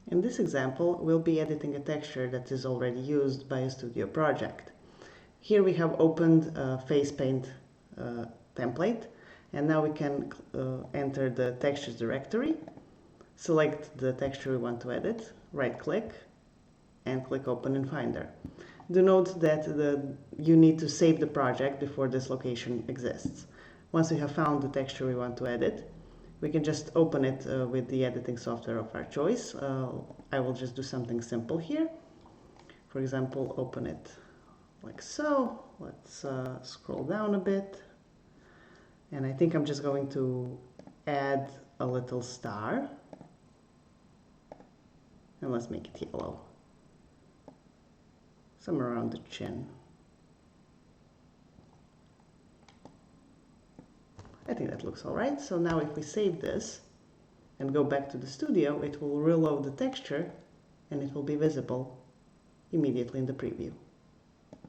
In this example, we'll be editing a texture that is already used by a studio project. Here we have opened a face paint template, and now we can enter the textures directory, select the texture we want to edit, right click, and click open in Finder. Do note that you need to save the project before this location exists. Once we have found the texture we want to edit, we can just open it with the editing software of our choice. I will just do something simple here. For example, open it like so. Let's scroll down a bit. And I think I'm just going to add a little star. And let's make it yellow. Somewhere around the chin. I think that looks all right. So now if we save this and go back to the studio, it will reload the texture and it will be visible immediately in the preview.